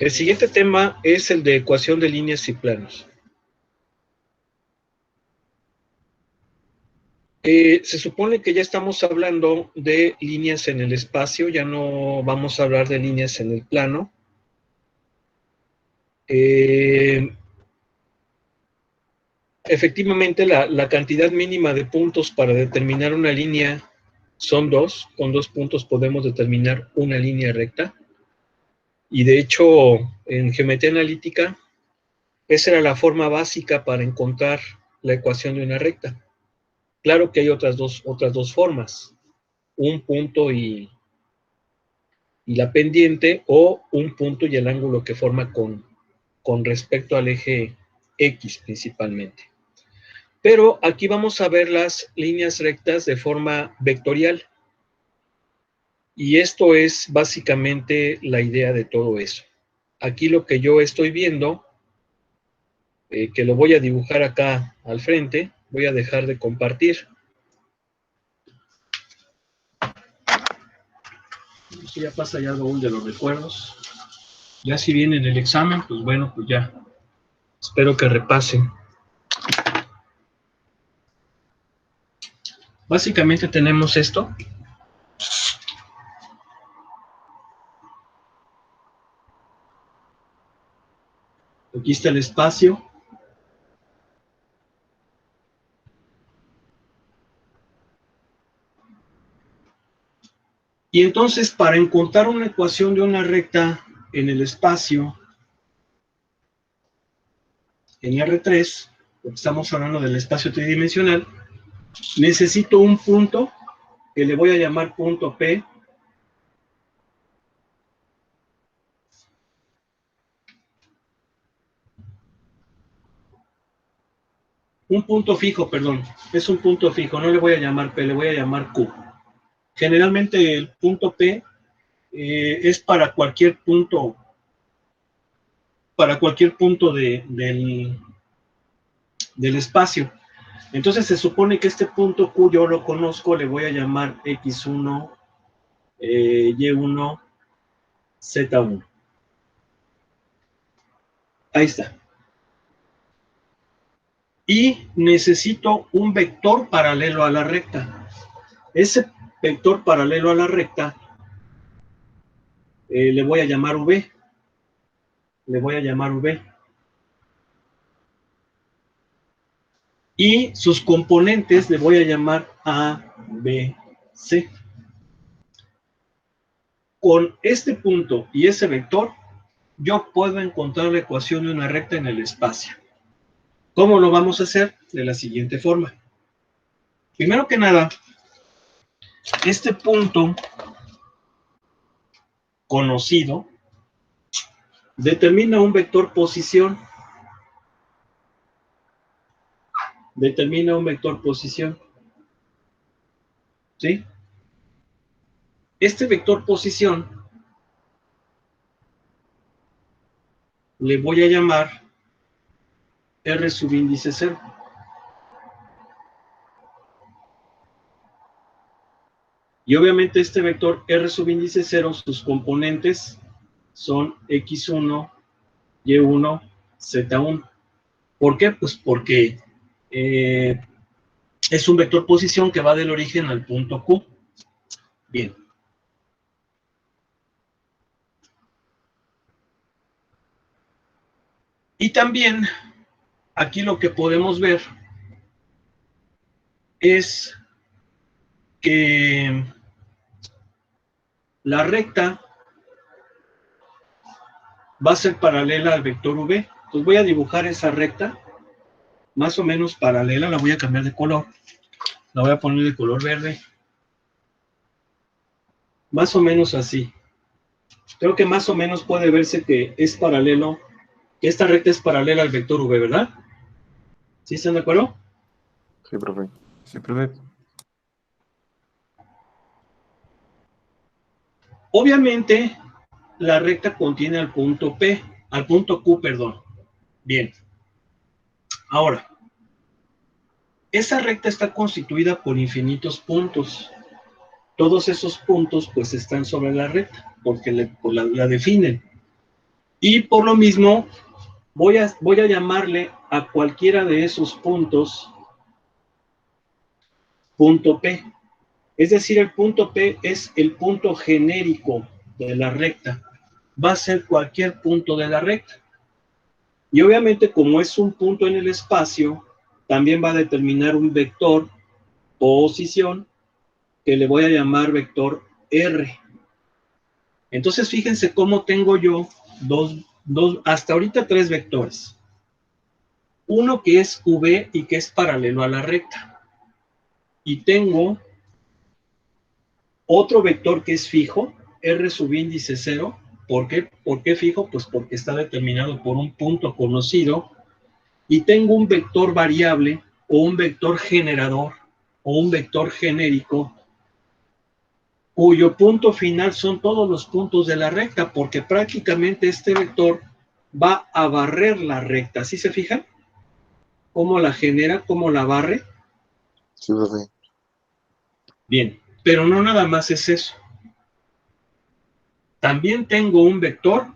El siguiente tema es el de ecuación de líneas y planos. Se supone que ya estamos hablando de líneas en el espacio, ya no vamos a hablar de líneas en el plano. Efectivamente, la cantidad mínima de puntos para determinar una línea son 2. Con 2 puntos podemos determinar una línea recta. Y de hecho, en geometría analítica, esa era la forma básica para encontrar la ecuación de una recta. Claro que hay otras dos formas. Un punto y la pendiente, o un punto y el ángulo que forma con respecto al eje X principalmente. Pero aquí vamos a ver las líneas rectas de forma vectorial. Y esto es básicamente la idea de todo eso. Aquí lo que yo estoy viendo, que lo voy a dibujar acá al frente, voy a dejar de compartir. Esto ya pasa ya el baúl de los recuerdos. Ya si viene en el examen, pues bueno, pues ya. Espero que repasen. Básicamente tenemos esto. Aquí está el espacio. Y entonces, para encontrar una ecuación de una recta en el espacio, en R3, porque estamos hablando del espacio tridimensional, necesito un punto que le voy a llamar punto P. Un punto fijo, perdón. Es un punto fijo, no le voy a llamar P, le voy a llamar Q. Generalmente el punto P es para cualquier punto del espacio. Entonces se supone que este punto Q yo lo conozco, le voy a llamar X1, Y1, Z1. Ahí está. Y necesito un vector paralelo a la recta. Ese vector paralelo a la recta le voy a llamar V. Le voy a llamar V. Y sus componentes le voy a llamar A, B, C. Con este punto y ese vector, yo puedo encontrar la ecuación de una recta en el espacio. ¿Cómo lo vamos a hacer? De la siguiente forma. Primero que nada, este punto conocido determina un vector posición. Determina un vector posición. ¿Sí? Este vector posición le voy a llamar R subíndice 0. Y obviamente este vector R subíndice 0, sus componentes son X1, Y1, Z1. ¿Por qué? Pues porque es un vector posición que va del origen al punto Q. Bien. Y también aquí lo que podemos ver es que la recta va a ser paralela al vector V. Entonces voy a dibujar esa recta más o menos paralela, la voy a cambiar de color. La voy a poner de color verde. Más o menos así. Creo que más o menos puede verse que es paralelo, que esta recta es paralela al vector V, ¿verdad? ¿Sí están de acuerdo? Sí, profe. Sí, profe. Obviamente, la recta contiene al punto P, al punto Q, perdón. Bien. Ahora, esa recta está constituida por infinitos puntos. Todos esos puntos, pues, están sobre la recta, porque la definen. Y por lo mismo, voy a llamarle a cualquiera de esos puntos punto P. Es decir, el punto P es el punto genérico de la recta. Va a ser cualquier punto de la recta. Y obviamente, como es un punto en el espacio, también va a determinar un vector posición que le voy a llamar vector R. Entonces, fíjense cómo tengo yo hasta ahorita 3 vectores. Uno que es V y que es paralelo a la recta. Y tengo otro vector que es fijo, R subíndice 0. ¿Por qué? ¿Por qué fijo? Pues porque está determinado por un punto conocido. Y tengo un vector variable o un vector generador o un vector genérico cuyo punto final son todos los puntos de la recta, porque prácticamente este vector va a barrer la recta. ¿Sí se fijan? ¿Cómo la genera? ¿Cómo la barre? Sí, profe. Bien, pero no nada más es eso. También tengo un vector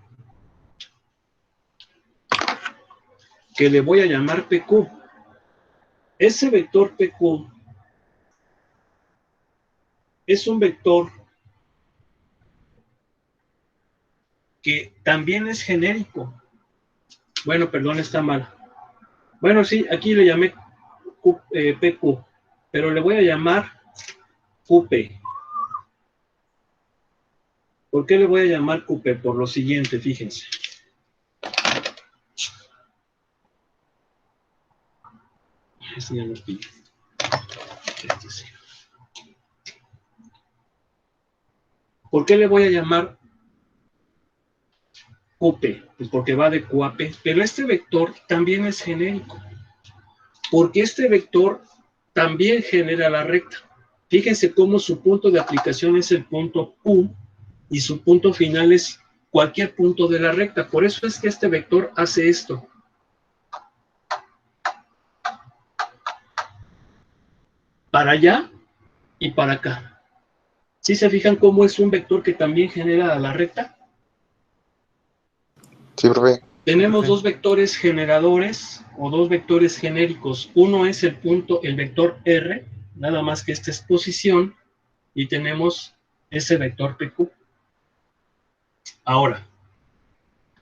que le voy a llamar PQ. Ese vector PQ es un vector que también es genérico. Bueno, perdón, está mal. Bueno, sí, aquí le llamé PQ, pero le voy a llamar QP. ¿Por qué le voy a llamar QP? Por lo siguiente, fíjense. Este ya lo pide. Este sí. ¿Por qué le voy a llamar QP? Pues porque va de Q a P. Pero este vector también es genérico. Porque este vector también genera la recta. Fíjense cómo su punto de aplicación es el punto Q y su punto final es cualquier punto de la recta. Por eso es que este vector hace esto. Para allá y para acá. ¿Sí se fijan cómo es un vector que también genera la recta? Sí, profe. Tenemos dos vectores generadores o dos vectores genéricos. Uno es el vector R, nada más que esta es posición, y tenemos ese vector PQ. Ahora,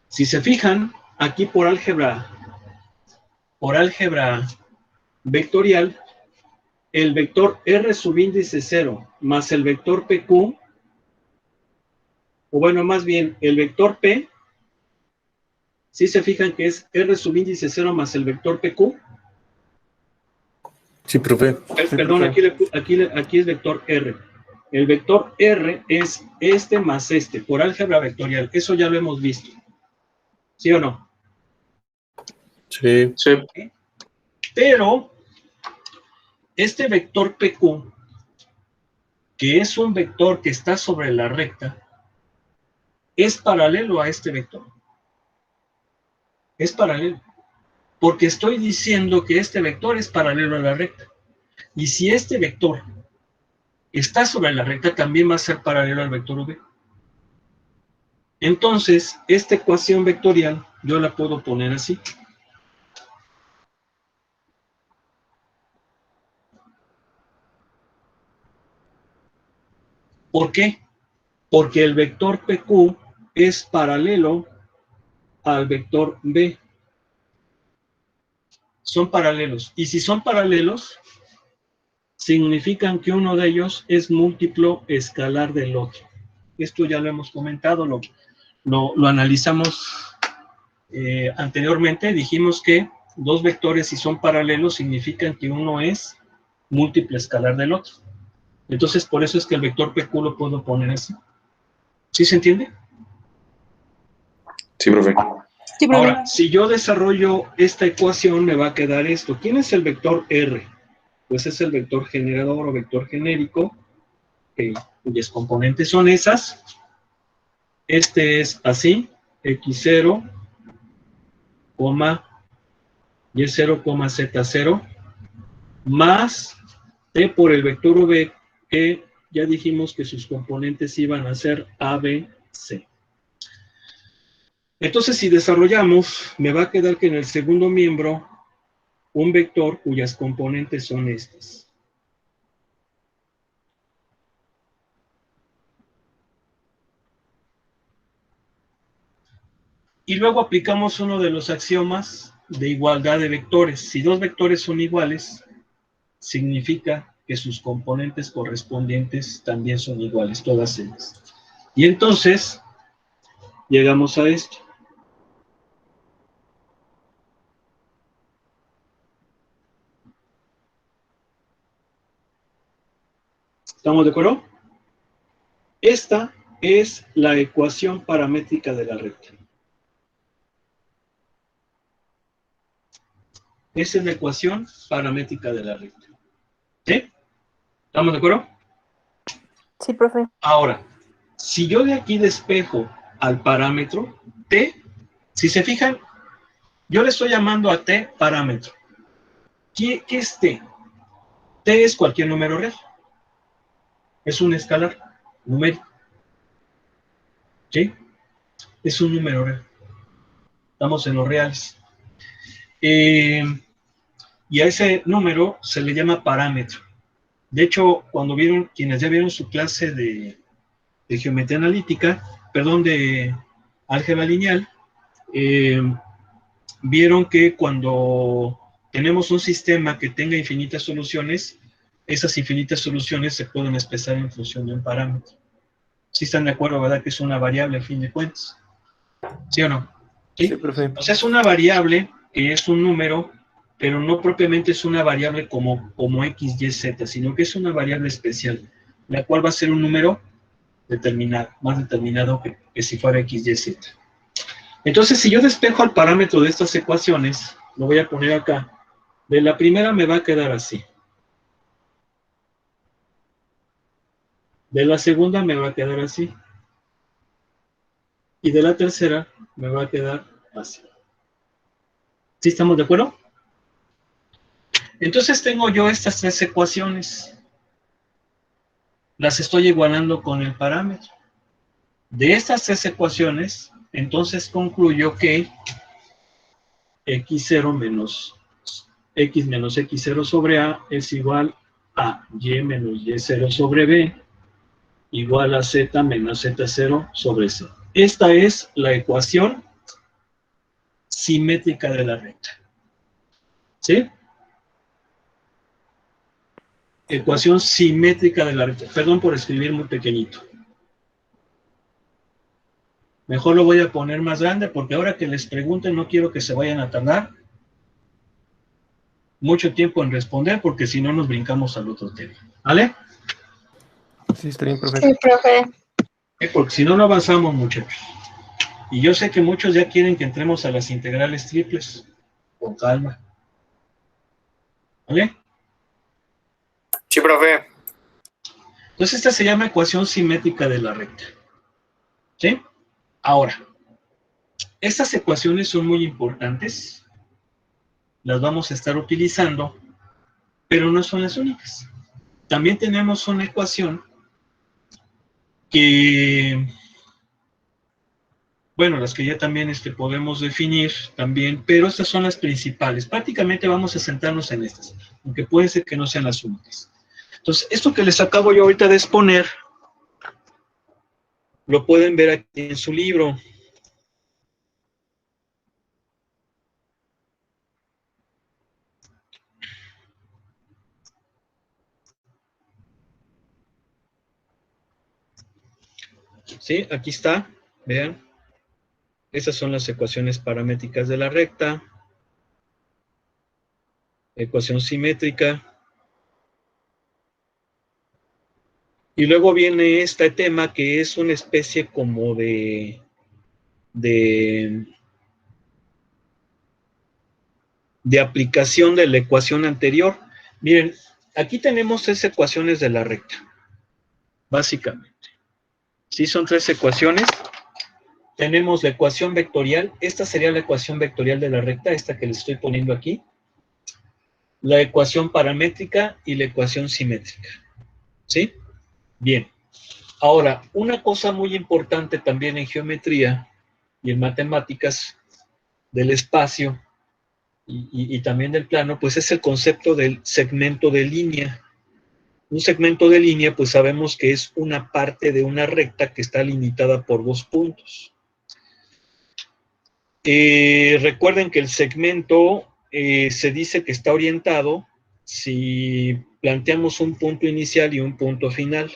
si se fijan, aquí por álgebra vectorial, el vector R subíndice 0 más el vector PQ, o bueno, más bien, el vector P, si se fijan que es R subíndice 0 más el vector PQ. Sí, profe. Perdón, aquí es vector R. El vector R es este más este, por álgebra vectorial. Eso ya lo hemos visto. ¿Sí o no? Sí. Sí. Pero este vector PQ, que es un vector que está sobre la recta, es paralelo a este vector. Es paralelo. Porque estoy diciendo que este vector es paralelo a la recta. Y si este vector está sobre la recta, también va a ser paralelo al vector V. Entonces, esta ecuación vectorial yo la puedo poner así. ¿Por qué? Porque el vector PQ es paralelo al vector B. Son paralelos. Y si son paralelos, significan que uno de ellos es múltiplo escalar del otro. Esto ya lo hemos comentado, lo analizamos anteriormente. Dijimos que dos vectores, si son paralelos, significan que uno es múltiplo escalar del otro. Entonces, por eso es que el vector PQ lo puedo poner así. ¿Sí se entiende? Sí, profe. Sí, profe. Ahora, si yo desarrollo esta ecuación, me va a quedar esto. ¿Quién es el vector R? Pues es el vector generador o vector genérico, cuyas componentes son esas. Este es así, x0, y0, z0, más t por el vector v, que ya dijimos que sus componentes iban a ser a, b, c. Entonces, si desarrollamos, me va a quedar que en el segundo miembro, un vector cuyas componentes son estas. Y luego aplicamos uno de los axiomas de igualdad de vectores. Si dos vectores son iguales, significa que sus componentes correspondientes también son iguales, todas ellas. Y entonces, llegamos a esto. ¿Estamos de acuerdo? Esta es la ecuación paramétrica de la recta. Esa es la ecuación paramétrica de la recta. ¿Sí? ¿Estamos de acuerdo? Sí, profe. Ahora, si yo de aquí despejo al parámetro t, si se fijan, yo le estoy llamando a t parámetro. ¿Qué es t? T es cualquier número real. Es un escalar numérico. ¿Sí? Es un número real. Estamos en los reales. Y a ese número se le llama parámetro. De hecho, cuando vieron, quienes ya vieron su clase de geometría analítica, perdón, de álgebra lineal, vieron que cuando tenemos un sistema que tenga infinitas soluciones, esas infinitas soluciones se pueden expresar en función de un parámetro. ¿Sí están de acuerdo, verdad? Que es una variable a fin de cuentas. ¿Sí o no? ¿Sí? Sí, profe. O sea, es una variable que es un número, pero no propiamente es una variable como x, y, z, sino que es una variable especial, la cual va a ser un número determinado, más determinado que si fuera x, y, z. Entonces, si yo despejo el parámetro de estas ecuaciones, lo voy a poner acá. De la primera me va a quedar así. De la segunda me va a quedar así. Y de la tercera me va a quedar así. ¿Sí estamos de acuerdo? Entonces tengo yo estas tres ecuaciones. Las estoy igualando con el parámetro. De estas tres ecuaciones, entonces concluyo que x0 menos x menos x0 sobre a es igual a y menos y0 sobre b igual a z menos z0 sobre c. Esta es la ecuación simétrica de la recta. ¿Sí? Ecuación simétrica de la recta. Perdón por escribir muy pequeñito. Mejor lo voy a poner más grande porque ahora que les pregunten no quiero que se vayan a tardar mucho tiempo en responder porque si no nos brincamos al otro tema. ¿Vale? Sí, está bien, profe. Sí, profe. Porque si no, no avanzamos, muchachos. Y yo sé que muchos ya quieren que entremos a las integrales triples. Con calma. ¿Vale? Sí, profe. Entonces esta se llama ecuación simétrica de la recta. ¿Sí? Ahora, estas ecuaciones son muy importantes. Las vamos a estar utilizando, pero no son las únicas. También tenemos una ecuación que, bueno, las que ya también podemos definir también, pero estas son las principales. Prácticamente vamos a centrarnos en estas, aunque puede ser que no sean las únicas. Entonces, esto que les acabo yo ahorita de exponer, lo pueden ver aquí en su libro. ¿Sí? Aquí está, vean. Esas son las ecuaciones paramétricas de la recta. Ecuación simétrica. Y luego viene este tema que es una especie como de aplicación de la ecuación anterior. Miren, aquí tenemos tres ecuaciones de la recta, básicamente. Sí, son tres ecuaciones. Tenemos la ecuación vectorial. Esta sería la ecuación vectorial de la recta, esta que les estoy poniendo aquí. La ecuación paramétrica y la ecuación simétrica. ¿Sí? Bien. Ahora, una cosa muy importante también en geometría y en matemáticas del espacio y también del plano, pues es el concepto del segmento de línea. Un segmento de línea, pues sabemos que es una parte de una recta que está limitada por dos puntos. Recuerden que el segmento se dice que está orientado si planteamos un punto inicial y un punto final.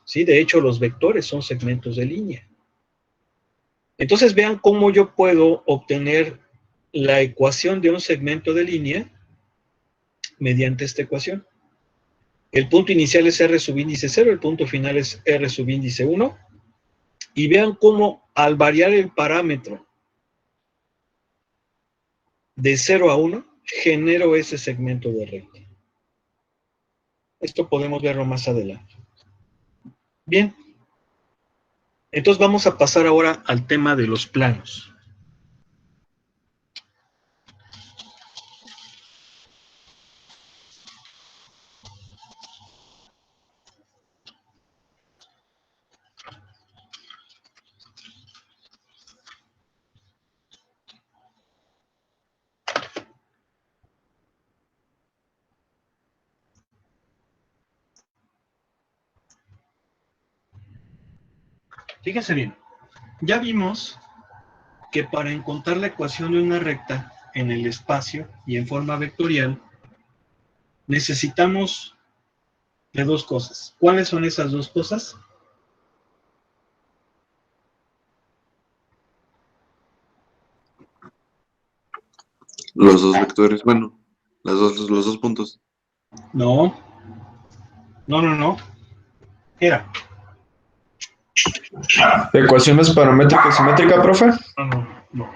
¿Sí? De hecho, los vectores son segmentos de línea. Entonces vean cómo yo puedo obtener la ecuación de un segmento de línea mediante esta ecuación. El punto inicial es R subíndice 0, el punto final es R subíndice 1. Y vean cómo al variar el parámetro de 0 a 1, genero ese segmento de recta. Esto podemos verlo más adelante. Bien. Entonces vamos a pasar ahora al tema de los planos. Fíjense bien, ya vimos que para encontrar la ecuación de una recta en el espacio y en forma vectorial, necesitamos de dos cosas. ¿Cuáles son esas dos cosas? Los dos vectores, bueno, los dos puntos. No. Era. ¿Ecuaciones paramétrica y simétrica, profe? No.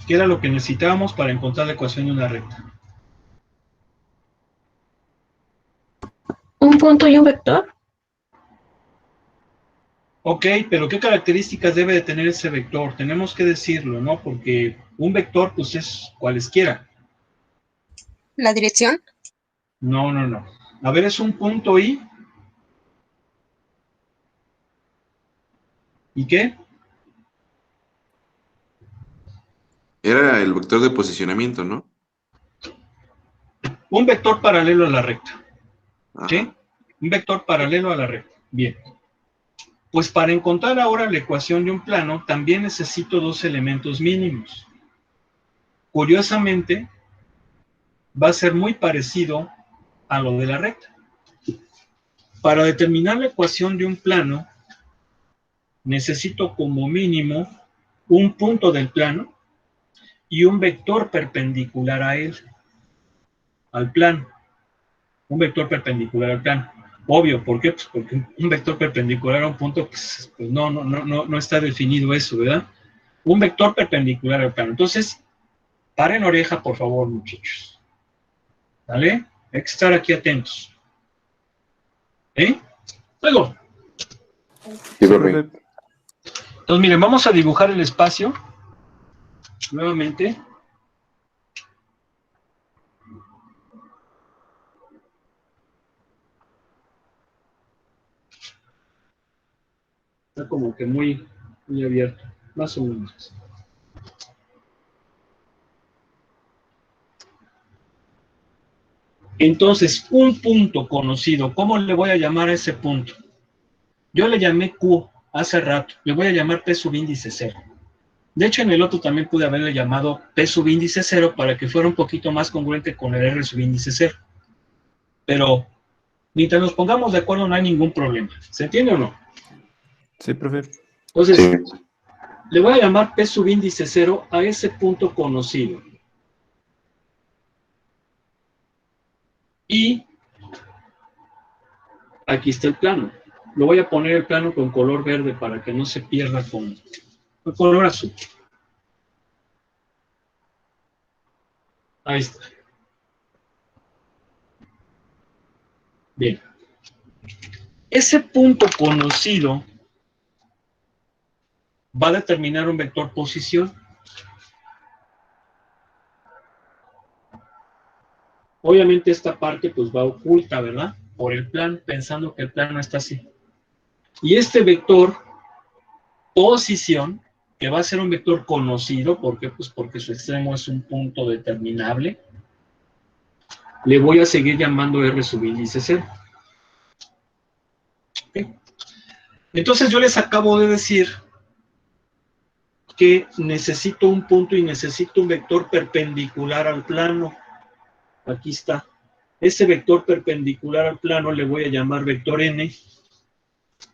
¿Qué era lo que necesitábamos para encontrar la ecuación de una recta? ¿Un punto y un vector? Ok, pero ¿qué características debe de tener ese vector? Tenemos que decirlo, ¿no? Porque un vector, pues, es cualesquiera. ¿La dirección? No. A ver, es un punto y... ¿Y qué? Era el vector de posicionamiento, ¿no? Un vector paralelo a la recta. Ajá. ¿Sí? Un vector paralelo a la recta. Bien. Pues para encontrar ahora la ecuación de un plano, también necesito dos elementos mínimos. Curiosamente, va a ser muy parecido a lo de la recta. Para determinar la ecuación de un plano, necesito como mínimo un punto del plano y un vector perpendicular a él, al plano. Un vector perpendicular al plano. Obvio, ¿por qué? Pues porque un vector perpendicular a un punto, pues no está definido eso, ¿verdad? Un vector perpendicular al plano. Entonces, paren oreja, por favor, muchachos. ¿Vale? Hay que estar aquí atentos. Luego. Sí, profe. Entonces, miren, vamos a dibujar el espacio. Nuevamente. Está como que muy abierto. Más o menos. Entonces, un punto conocido, ¿cómo le voy a llamar a ese punto? Yo le llamé Q hace rato, le voy a llamar P subíndice 0. De hecho, en el otro también pude haberle llamado P subíndice 0 para que fuera un poquito más congruente con el R subíndice 0. Pero, mientras nos pongamos de acuerdo, no hay ningún problema. ¿Se entiende o no? Sí, profe. Entonces, Sí. le voy a llamar P subíndice 0 a ese punto conocido. Y aquí está el plano. Lo voy a poner el plano con color verde para que no se pierda con color azul. Ahí está. Bien. Ese punto conocido va a determinar un vector posición. Obviamente esta parte pues va oculta, ¿verdad? Por el plano, pensando que el plano está así. Y este vector posición, que va a ser un vector conocido, ¿por qué? Pues porque su extremo es un punto determinable, le voy a seguir llamando R subíndice 0. ¿Okay? Entonces yo les acabo de decir que necesito un punto y necesito un vector perpendicular al plano. Aquí está. Ese vector perpendicular al plano le voy a llamar vector n,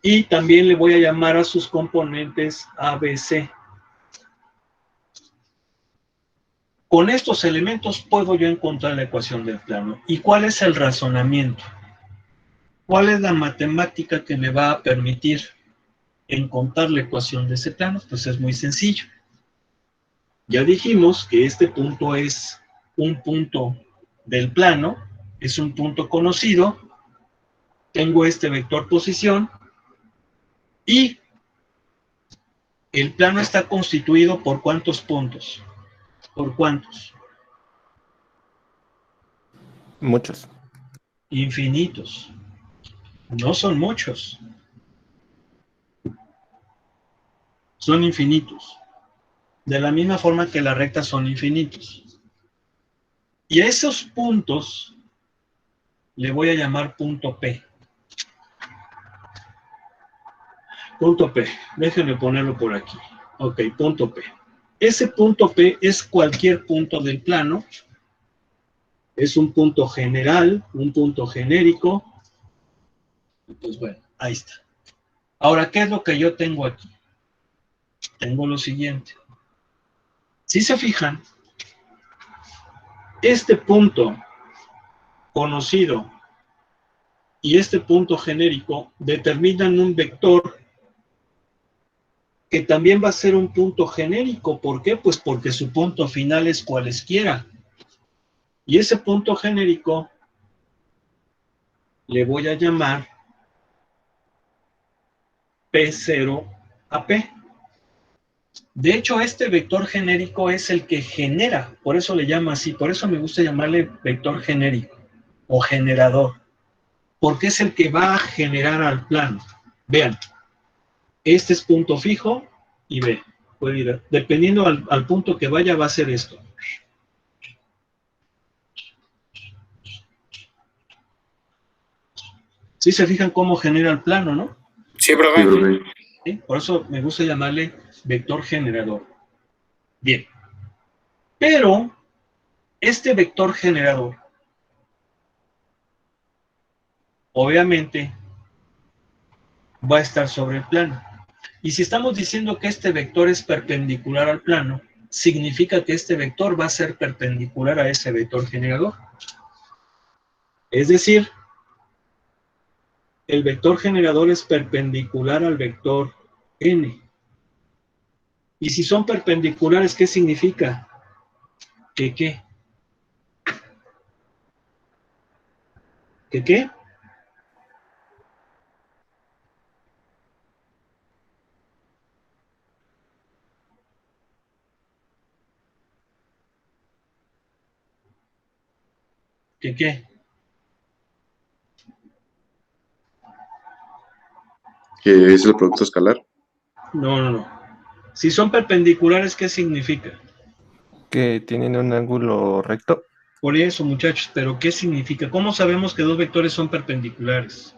y también le voy a llamar a sus componentes ABC. Con estos elementos puedo yo encontrar la ecuación del plano. ¿Y cuál es el razonamiento? ¿Cuál es la matemática que me va a permitir encontrar la ecuación de ese plano? Pues es muy sencillo. Ya dijimos que este punto es un punto del plano, es un punto conocido, tengo este vector posición, y el plano está constituido por ¿cuántos puntos? ¿Por cuántos? Muchos. Infinitos. No son muchos. Son infinitos. De la misma forma que las rectas son infinitos. Y a esos puntos le voy a llamar punto P. Punto P. Déjenme ponerlo por aquí. Ok, punto P. Ese punto P es cualquier punto del plano. Es un punto general, un punto genérico. Pues bueno, ahí está. Ahora, ¿qué es lo que yo tengo aquí? Tengo lo siguiente. Si se fijan, este punto conocido y este punto genérico determinan un vector que también va a ser un punto genérico. ¿Por qué? Pues porque su punto final es cualesquiera. Y ese punto genérico le voy a llamar P0 a P. De hecho, este vector genérico es el que genera, por eso le llamo así, por eso me gusta llamarle vector genérico o generador, porque es el que va a generar al plano. Vean, este es punto fijo y ve, puede ir, dependiendo al punto que vaya, va a ser esto. ¿Sí se fijan cómo genera el plano, no? Sí, Sí, profe. profe. ¿Sí? Por eso me gusta llamarle vector generador. Bien. Pero este vector generador, obviamente, va a estar sobre el plano. Y si estamos diciendo que este vector es perpendicular al plano, significa que este vector va a ser perpendicular a ese vector generador. Es decir, el vector generador es perpendicular al vector n. Y si son perpendiculares, ¿qué significa? ¿Que qué? ¿Que qué? ¿Que qué? Que es el producto escalar. No, no, no. Si son perpendiculares, ¿qué significa? Que tienen un ángulo recto. Por eso, muchachos, pero ¿qué significa? ¿Cómo sabemos que dos vectores son perpendiculares?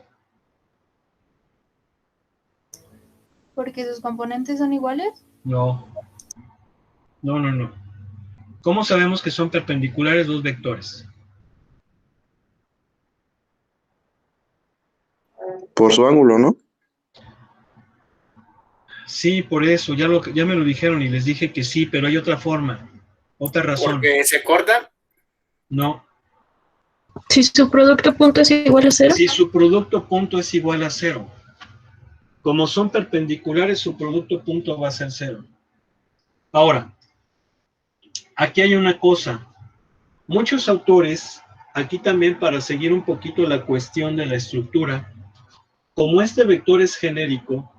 Porque sus componentes son iguales. No. No, no, no. ¿Cómo sabemos que son perpendiculares dos vectores? Por su ángulo, ¿no? Sí, por eso, ya me lo dijeron y les dije que sí, pero hay otra forma, otra razón. Porque se corta. No. Si su producto punto es igual a 0. Si su producto punto es igual a 0. Como son perpendiculares, su producto punto va a ser 0. Ahora, aquí hay una cosa. Muchos autores, aquí también para seguir un poquito la cuestión de la estructura, como este vector es genérico,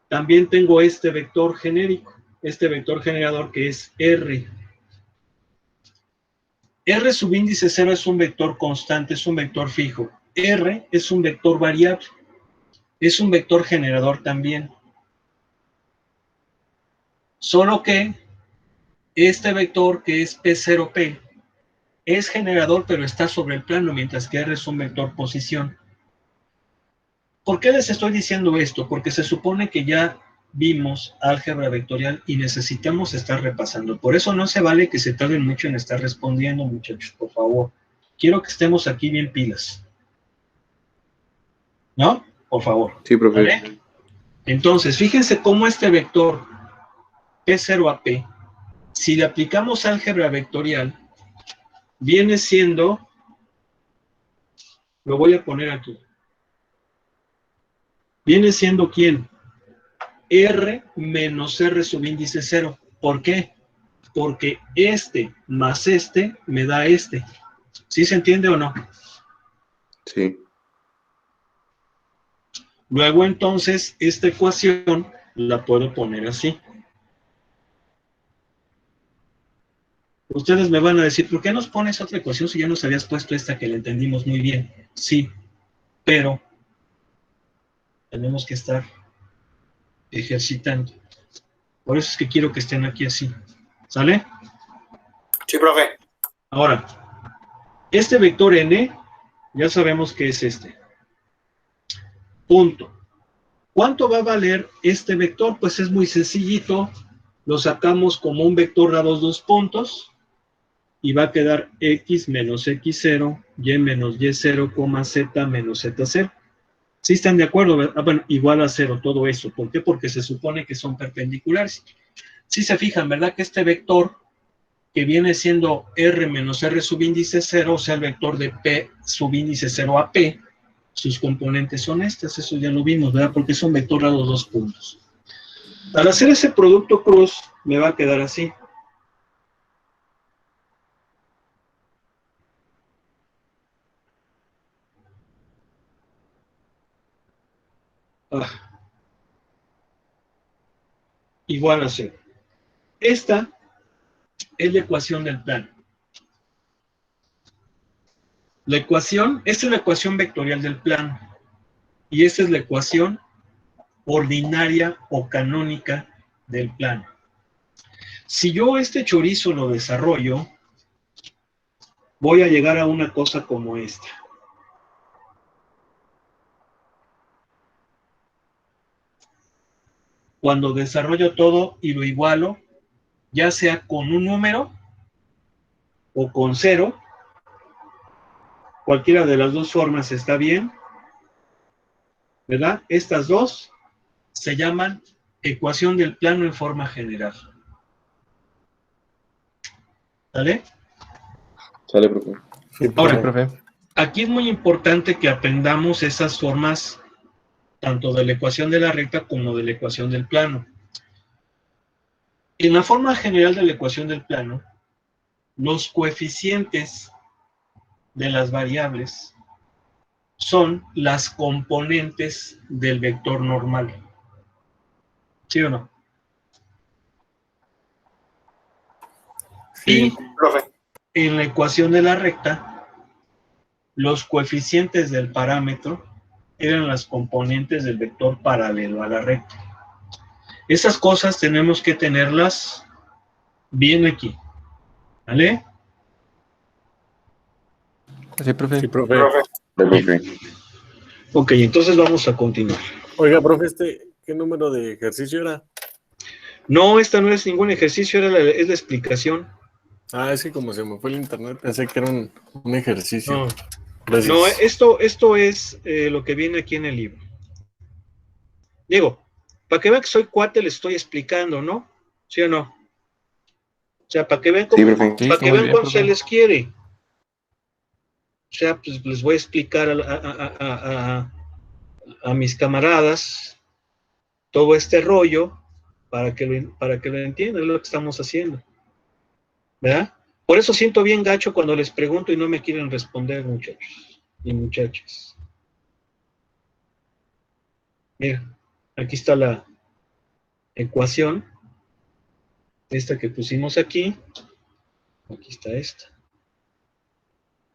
también tengo este vector genérico, este vector generador que es R. R subíndice 0 es un vector constante, es un vector fijo. R es un vector variable, es un vector generador también. Solo que este vector que es P0P es generador, pero está sobre el plano, mientras que R es un vector posición. ¿Por qué les estoy diciendo esto? Porque se supone que ya vimos álgebra vectorial y necesitamos estar repasando. Por eso no se vale que se tarden mucho en estar respondiendo, muchachos, por favor. Quiero que estemos aquí bien pilas. ¿No? Por favor. Sí, profe. ¿Vale? Entonces, fíjense cómo este vector P0 a P, si le aplicamos álgebra vectorial, viene siendo, lo voy a poner aquí, viene siendo ¿quién? R menos R subíndice 0. ¿Por qué? Porque este más este me da este. ¿Sí se entiende o no? Sí. Luego entonces esta ecuación la puedo poner así. Ustedes me van a decir, ¿por qué nos pones otra ecuación si ya nos habías puesto esta que la entendimos muy bien? Sí, pero tenemos que estar ejercitando. Por eso es que quiero que estén aquí así. ¿Sale? Sí, profe. Ahora, este vector n, ya sabemos que es este. Punto. ¿Cuánto va a valer este vector? Pues es muy sencillito. Lo sacamos como un vector a dos puntos y va a quedar x menos x0, y menos y0, z menos z0. ¿Sí están de acuerdo? Bueno, igual a 0, todo eso. ¿Por qué? Porque se supone que son perpendiculares. Si se fijan, ¿verdad? Que este vector que viene siendo R menos R subíndice 0, o sea, el vector de P subíndice 0 a P, sus componentes son estas, eso ya lo vimos, ¿verdad? Porque es un vector a los 2 puntos. Al hacer ese producto cruz, me va a quedar así. Igual a 0. Esta es la ecuación del plano. La ecuación, esta es la ecuación vectorial del plano. Y esta es la ecuación ordinaria o canónica del plano. Si yo este chorizo lo desarrollo, voy a llegar a una cosa como esta. Cuando desarrollo todo y lo igualo, ya sea con un número o con 0, cualquiera de las dos formas está bien, ¿verdad? Estas dos se llaman ecuación del plano en forma general. ¿Vale? Sale, profe. Sí, Ahora, profe. profe. aquí es muy importante que aprendamos esas formas tanto de la ecuación de la recta como de la ecuación del plano. En la forma general de la ecuación del plano, los coeficientes de las variables son las componentes del vector normal. ¿Sí o no? Sí, Y profe. en la ecuación de la recta, los coeficientes del parámetro eran las componentes del vector paralelo a la recta. Esas cosas tenemos que tenerlas bien aquí. ¿Vale? Sí, profe. Sí, profe. Profe. Ok, entonces vamos a continuar. Oiga, profe, ¿qué número de ejercicio era? No, esta no es ningún ejercicio, es la explicación. Ah, es que como se me fue el internet, pensé que era un ejercicio. No, Gracias. no, esto es lo que viene aquí en el libro. Digo, para que vean que soy cuate, les estoy explicando, ¿no? ¿Sí o no? O sea, para que vean cómo, Sí, profe. Sí, para que muy vean bien, cuánto se profe. les quiere. O sea, pues les voy a explicar a mis camaradas todo este rollo para que lo entiendan, es lo que estamos haciendo. ¿Verdad? Por eso siento bien gacho cuando les pregunto y no me quieren responder, muchachos y muchachas. Mira, aquí está la ecuación, esta que pusimos aquí. Aquí está esta.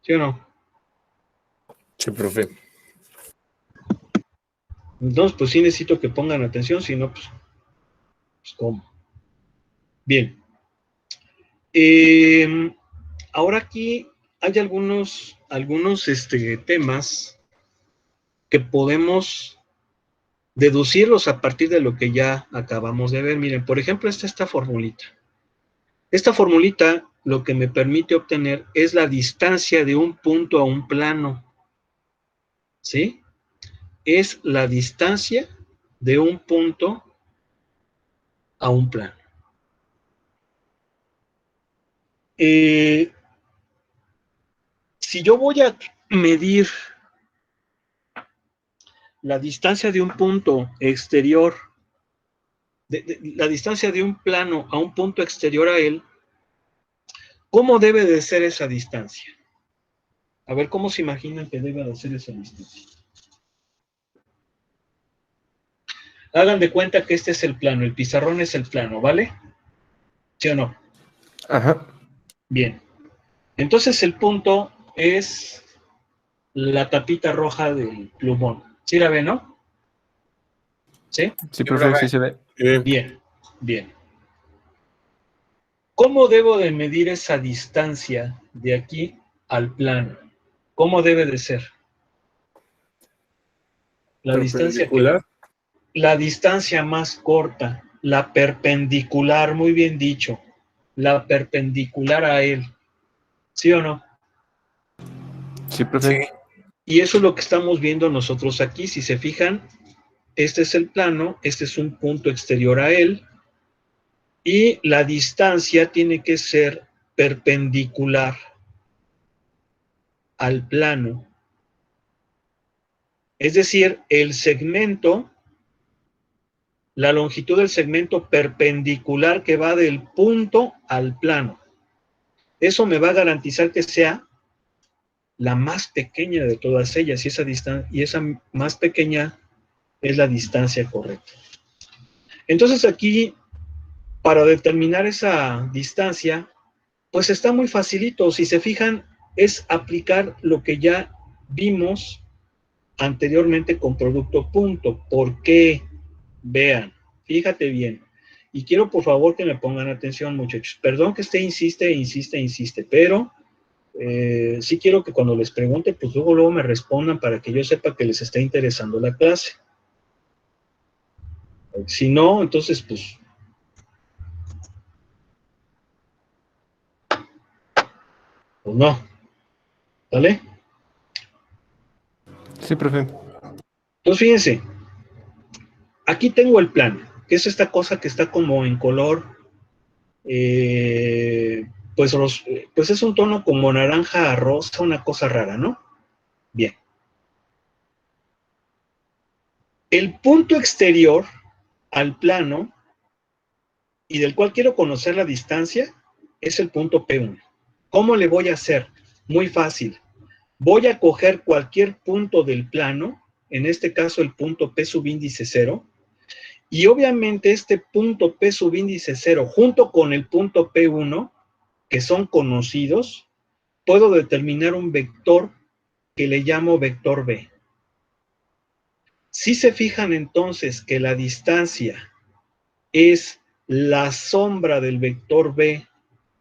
¿Sí o no? Sí, profe. Entonces, pues sí necesito que pongan atención, si no, pues ¿cómo? Bien. Ahora aquí hay algunos temas que podemos deducirlos a partir de lo que ya acabamos de ver. Miren, por ejemplo, esta formulita. Esta formulita lo que me permite obtener es la distancia de un punto a un plano. ¿Sí? Es la distancia de un punto a un plano. Si yo voy a medir la distancia de un punto exterior, la distancia de un plano a un punto exterior a él, ¿cómo debe de ser esa distancia? A ver, ¿cómo se imaginan que debe de ser esa distancia? Hagan de cuenta que este es el plano, el pizarrón es el plano, ¿vale? ¿Sí o no? Ajá. Bien. Entonces el punto es la tapita roja del plumón. ¿Sí la ven, no? ¿Sí? Sí, profe, sí se ve. Bien, bien. ¿Cómo debo de medir esa distancia de aquí al plano? ¿Cómo debe de ser? La distancia la distancia más corta, la perpendicular, muy bien dicho, la perpendicular a él. ¿Sí o no? Sí, profe. Y eso es lo que estamos viendo nosotros aquí. Si se fijan, este es el plano, este es un punto exterior a él, y la distancia tiene que ser perpendicular al plano. Es decir, el segmento, la longitud del segmento perpendicular que va del punto al plano. Eso me va a garantizar que sea la más pequeña de todas ellas, y esa más pequeña es la distancia correcta. Entonces aquí, para determinar esa distancia, pues está muy facilito. Si se fijan, es aplicar lo que ya vimos anteriormente con producto punto. ¿Por qué? Vean, fíjate bien. Y quiero por favor que me pongan atención, muchachos. Perdón que insiste, pero sí quiero que cuando les pregunte, pues luego me respondan para que yo sepa que les está interesando la clase. Si no, entonces pues no. ¿Vale? Sí, profe. Entonces fíjense, aquí tengo el plano, que es esta cosa que está como en color, pues es un tono como naranja rosa, una cosa rara, ¿no? Bien. El punto exterior al plano, y del cual quiero conocer la distancia, es el punto P1. ¿Cómo le voy a hacer? Muy fácil. Voy a coger cualquier punto del plano, en este caso el punto P subíndice 0, y obviamente este punto P subíndice 0 junto con el punto P1, que son conocidos, puedo determinar un vector que le llamo vector B. Si se fijan entonces que la distancia es la sombra del vector B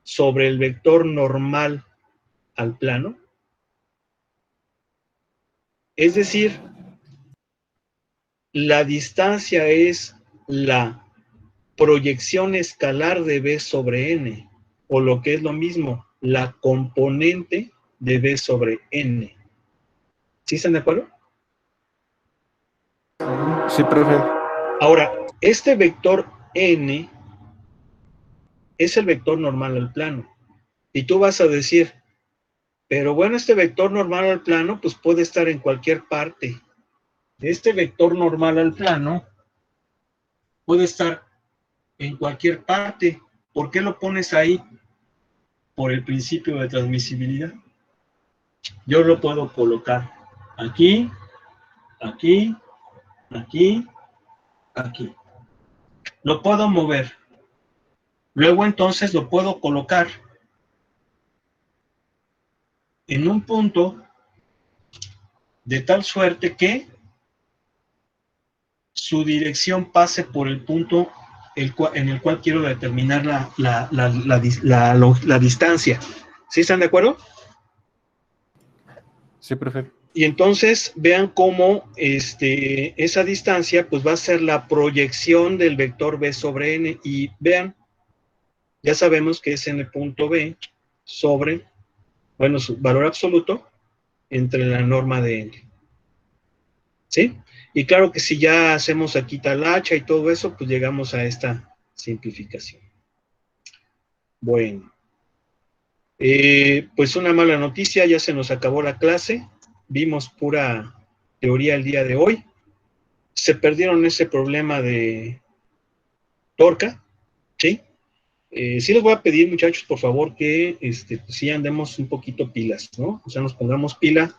sobre el vector normal al plano, es decir, la distancia es la proyección escalar de B sobre N, o lo que es lo mismo, la componente de B sobre N. ¿Sí están de acuerdo? Sí, profe. Ahora, este vector N es el vector normal al plano. Y tú vas a decir, pero bueno, este vector normal al plano, pues puede estar en cualquier parte. Este vector normal al plano puede estar en cualquier parte. ¿Por qué lo pones ahí? Por el principio de transmisibilidad. Yo lo puedo colocar aquí, aquí, aquí, aquí. Lo puedo mover. Luego entonces lo puedo colocar en un punto de tal suerte que su dirección pase por el punto en el cual quiero determinar la distancia. ¿Sí están de acuerdo? Sí, profe. Y entonces vean cómo esa distancia pues va a ser la proyección del vector b sobre n. Y vean, ya sabemos que es n punto b sobre, bueno, su valor absoluto entre la norma de n. ¿Sí? Y claro que si ya hacemos aquí tal hacha y todo eso, pues llegamos a esta simplificación. Bueno. Pues una mala noticia, ya se nos acabó la clase. Vimos pura teoría el día de hoy. Se perdieron ese problema de torca, ¿sí? Sí les voy a pedir, muchachos, por favor, que pues sí andemos un poquito pilas, ¿no? O sea, nos pongamos pila,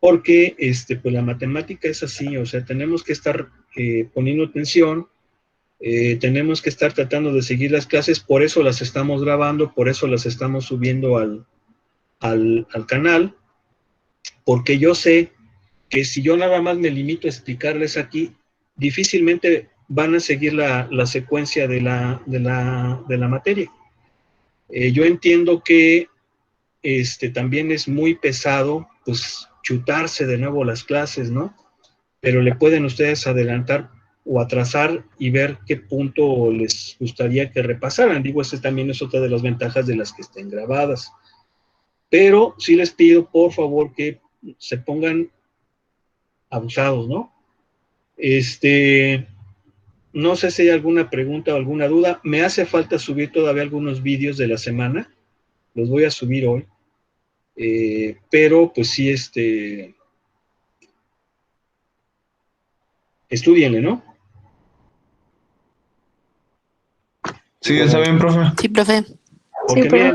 porque pues la matemática es así, o sea, tenemos que estar poniendo atención, tenemos que estar tratando de seguir las clases, por eso las estamos grabando, por eso las estamos subiendo al canal, porque yo sé que si yo nada más me limito a explicarles aquí, difícilmente van a seguir la secuencia de la materia. Yo entiendo que también es muy pesado, pues, chutarse de nuevo las clases, ¿no? Pero le pueden ustedes adelantar o atrasar y ver qué punto les gustaría que repasaran. Digo, esa también es otra de las ventajas de las que estén grabadas. Pero sí les pido, por favor, que se pongan abusados, ¿no? No sé si hay alguna pregunta o alguna duda. Me hace falta subir todavía algunos vídeos de la semana. Los voy a subir hoy. Pero, pues sí, estúdienle, ¿no? Sí, está bien, profe. Sí, profe. Porque Sí, pero miren,